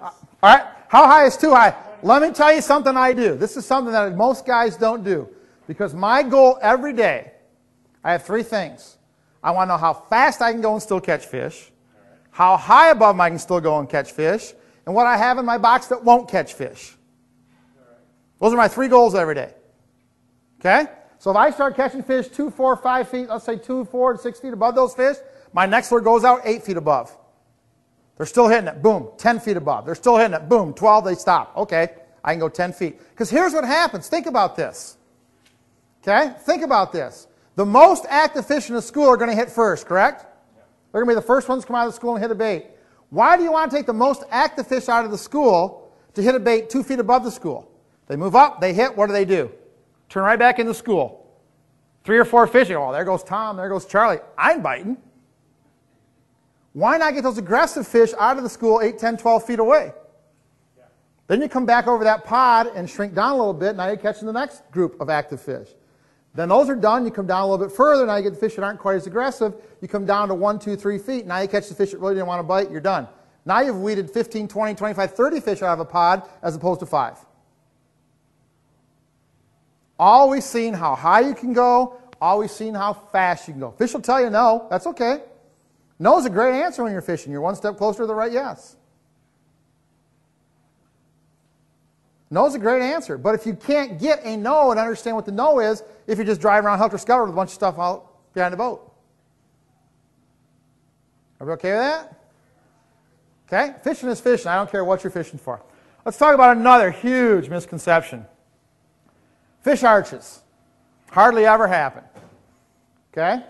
All right, how high is too high? Let me tell you something I do. This is something that most guys don't do. Because my goal every day, I have three things. I want to know how fast I can go and still catch fish, how high above I can still go and catch fish, and what I have in my box that won't catch fish. Those are my three goals every day. Okay? So if I start catching fish 2, 4, 5 feet, let's say 2, 4, 6 feet above those fish, my next lure goes out 8 feet above. They're still hitting it. Boom. 10 feet above. They're still hitting it. Boom. 12, they stop. Okay. I can go 10 feet. Because here's what happens. Think about this. Okay? Think about this. The most active fish in the school are going to hit first, correct? They're going to be the first ones to come out of the school and hit a bait. Why do you want to take the most active fish out of the school to hit a bait 2 feet above the school? They move up, they hit, what do? Turn right back into school. 3 or 4 fish, oh, there goes Tom, there goes Charlie. I'm biting. Why not get those aggressive fish out of the school 8, 10, 12 feet away? Yeah. Then you come back over that pod and shrink down a little bit, now you're catching the next group of active fish. Then those are done, you come down a little bit further, now you get the fish that aren't quite as aggressive, you come down to 1, 2, 3 feet, now you catch the fish that really didn't want to bite, you're done. Now you've weeded 15, 20, 25, 30 fish out of a pod as opposed to 5. Always seeing how high you can go, always seeing how fast you can go. Fish will tell you no, that's okay. No is a great answer when you're fishing. You're one step closer to the right yes. No is a great answer. But if you can't get a no and understand what the no is, if you just drive around helter-skelter with a bunch of stuff out behind the boat. Are we okay with that? Okay? Fishing is fishing. I don't care what you're fishing for. Let's talk about another huge misconception. Fish arches. Hardly ever happen. Okay?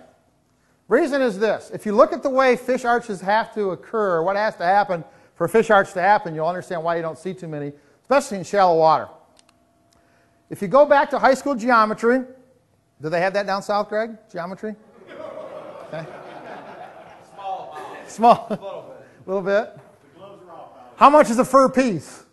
Reason is this. If you look at the way fish arches have to occur, what has to happen for a fish arch to happen, you'll understand why you don't see too many, especially in shallow water. If you go back to high school geometry, do they have that down south, Greg? Geometry? Okay. Small. A little bit. How much is a fur piece?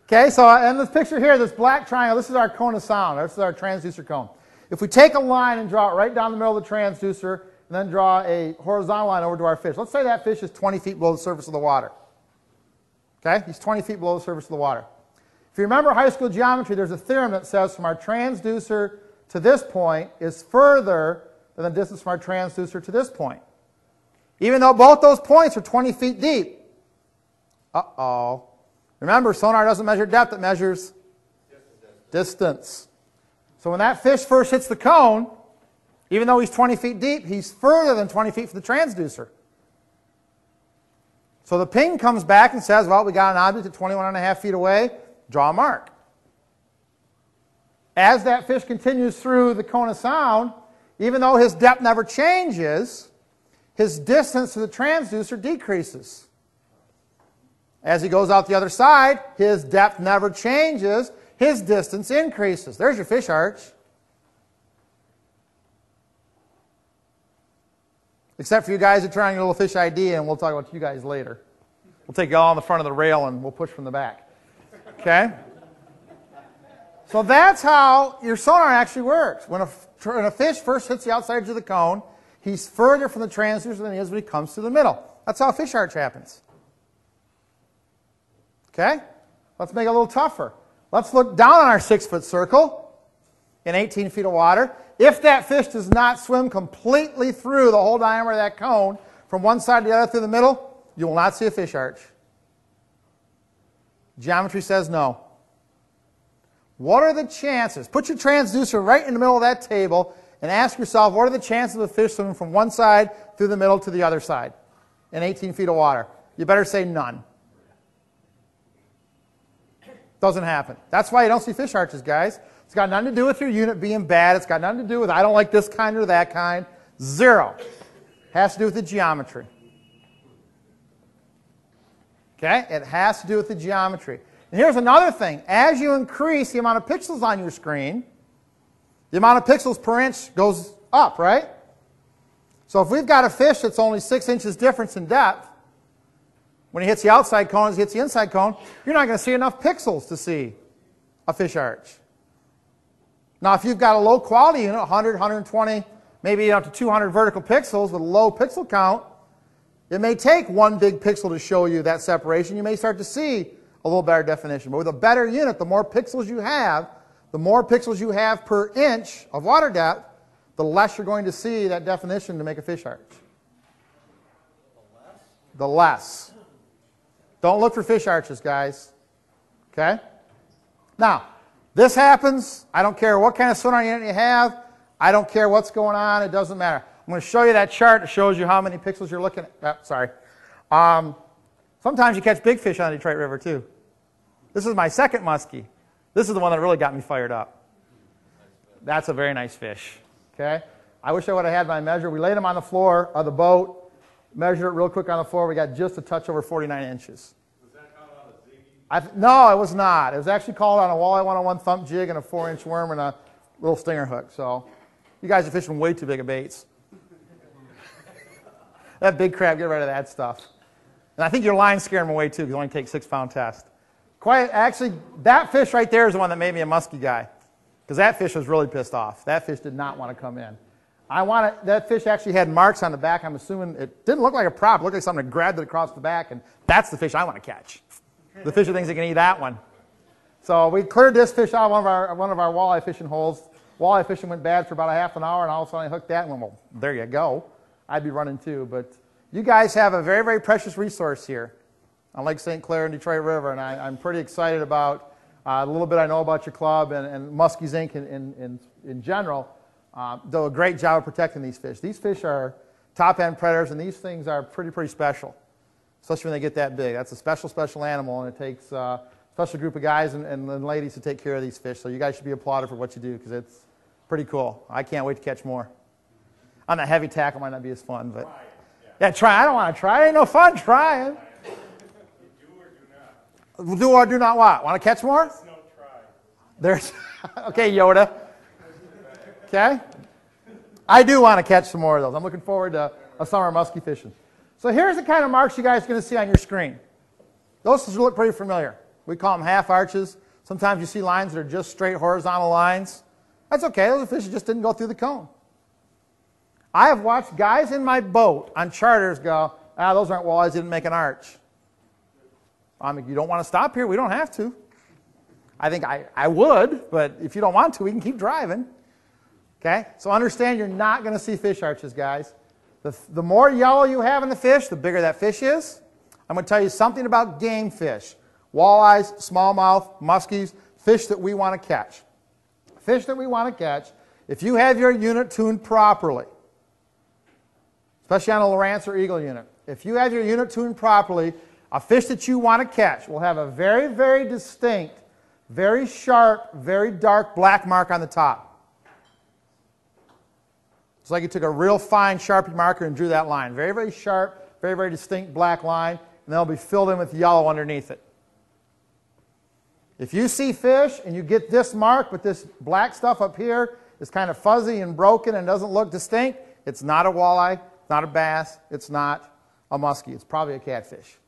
Okay, so in this picture here, this black triangle, this is our cone of sound. This is our transducer cone. If we take a line and draw it right down the middle of the transducer, and then draw a horizontal line over to our fish. Let's say that fish is 20 feet below the surface of the water. Okay, he's 20 feet below the surface of the water. If you remember high school geometry, there's a theorem that says from our transducer to this point is further than the distance from our transducer to this point. Even though both those points are 20 feet deep. Uh-oh. Remember, sonar doesn't measure depth, it measures distance. So when that fish first hits the cone, even though he's 20 feet deep, he's further than 20 feet from the transducer. So the ping comes back and says, well, we got an object at 21.5 feet away, draw a mark. As that fish continues through the cone of sound, even though his depth never changes, his distance to the transducer decreases. As he goes out the other side, his depth never changes, his distance increases. There's your fish arch. Except for you guys that turn on your little fish ID, and we'll talk about you guys later. We'll take you all on the front of the rail and we'll push from the back. Okay? So that's how your sonar actually works. When a fish first hits the outside edge of the cone, he's further from the transducer than he is when he comes to the middle. That's how a fish arch happens. Okay? Let's make it a little tougher. Let's look down on our 6-foot circle in 18 feet of water. If that fish does not swim completely through the whole diameter of that cone, from one side to the other through the middle, you will not see a fish arch. Geometry says no. What are the chances? Put your transducer right in the middle of that table and ask yourself, what are the chances of a fish swimming from one side through the middle to the other side in 18 feet of water? You better say none. Doesn't happen. That's why you don't see fish arches, guys. It's got nothing to do with your unit being bad. It's got nothing to do with I don't like this kind or that kind. Zero. Has to do with the geometry. Okay? It has to do with the geometry. And here's another thing. As you increase the amount of pixels on your screen, the amount of pixels per inch goes up, right? So if we've got a fish that's only 6 inches difference in depth, when he hits the outside cone as he hits the inside cone, you're not going to see enough pixels to see a fish arch. Now, if you've got a low quality unit, 100, 120, maybe up to 200 vertical pixels with a low pixel count, It may take one big pixel to show you that separation. You may start to see a little better definition. But with a better unit, the more pixels you have per inch of water depth, the less you're going to see that definition to make a fish arch. The less. Don't look for fish arches, guys. Okay? Now, this happens. I don't care what kind of sonar unit you have. I don't care what's going on. It doesn't matter. I'm going to show you that chart that shows you how many pixels you're looking at. Sorry. Sometimes you catch big fish on the Detroit River, too. This is my second muskie. This is the one that really got me fired up. That's a very nice fish. Okay? I wish I would have had my measure. We laid him on the floor of the boat, measured it real quick on the floor. We got just a touch over 49 inches. Was that caught on a ziggy? No, it was not. It was actually called on a walleye 101 thump jig and a 4-inch worm and a little stinger hook. So you guys are fishing way too big of baits. That big crab, get rid of that stuff. And I think your line's scaring them away too, because it only takes 6-pound test. Actually, that fish right there is the one that made me a muskie guy, because that fish was really pissed off. That fish did not want to come in. That fish actually had marks on the back. I'm assuming it didn't look like a prop. It looked like something that grabbed it across the back, and that's the fish I want to catch. The fish that thinks they can eat that one. So we cleared this fish out of one of our walleye fishing holes. Walleye fishing went bad for about a half an hour, and all of a sudden I hooked that and went, well, there you go. I'd be running too. But you guys have a very, very precious resource here on Lake St. Clair and Detroit River, and I'm pretty excited about a little bit I know about your club and Muskies Inc. in general. Do a great job of protecting these fish. These fish are top-end predators, and these things are pretty special, especially when they get that big. That's a special animal, and it takes a special group of guys and ladies to take care of these fish. So you guys should be applauded for what you do, because it's pretty cool. I can't wait to catch more. On that heavy tackle might not be as fun, but yeah, try. I don't want to try. It ain't no fun trying. Do or do not what? Want to catch more? There's no try. There's okay, Yoda. Okay? I do want to catch some more of those. I'm looking forward to a summer muskie fishing. So here's the kind of marks you guys are going to see on your screen. Those look pretty familiar. We call them half arches. Sometimes you see lines that are just straight horizontal lines. That's okay. Those are fish that just didn't go through the cone. I have watched guys in my boat on charters go, those aren't walleyes, didn't make an arch. I mean, you don't want to stop here? We don't have to. I think I would, but if you don't want to, we can keep driving. Okay? So understand you're not going to see fish arches, guys. The more yellow you have in the fish, the bigger that fish is. I'm going to tell you something about game fish. Walleyes, smallmouth, muskies, fish that we want to catch. Fish that we want to catch, if you have your unit tuned properly, especially on a Lowrance or Eagle unit, if you have your unit tuned properly, a fish that you want to catch will have a very, very distinct, very sharp, very dark black mark on the top. It's like you took a real fine Sharpie marker and drew that line. Very, very sharp, very, very distinct black line, and they'll be filled in with yellow underneath it. If you see fish and you get this mark, but this black stuff up here is kind of fuzzy and broken and doesn't look distinct, it's not a walleye, it's not a bass, it's not a muskie. It's probably a catfish.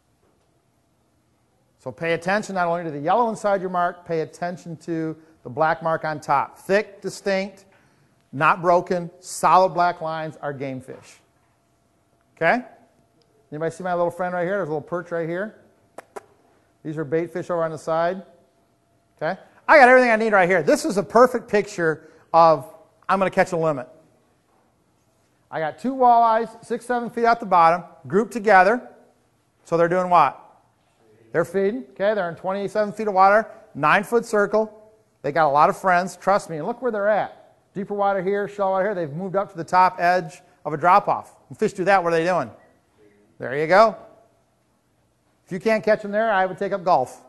So pay attention not only to the yellow inside your mark, pay attention to the black mark on top. Thick, distinct, not broken, solid black lines are game fish. Okay? Anybody see my little friend right here? There's a little perch right here. These are bait fish over on the side. Okay? I got everything I need right here. This is a perfect picture of I'm going to catch a limit. I got 2 walleyes, 6-7 feet out the bottom, grouped together. So they're doing what? They're feeding. Okay, they're in 27 feet of water, 9-foot circle. They got a lot of friends. Trust me. And look where they're at. Deeper water here, shallow water here. They've moved up to the top edge of a drop-off. When fish do that, what are they doing? There you go. If you can't catch them there, I would take up golf.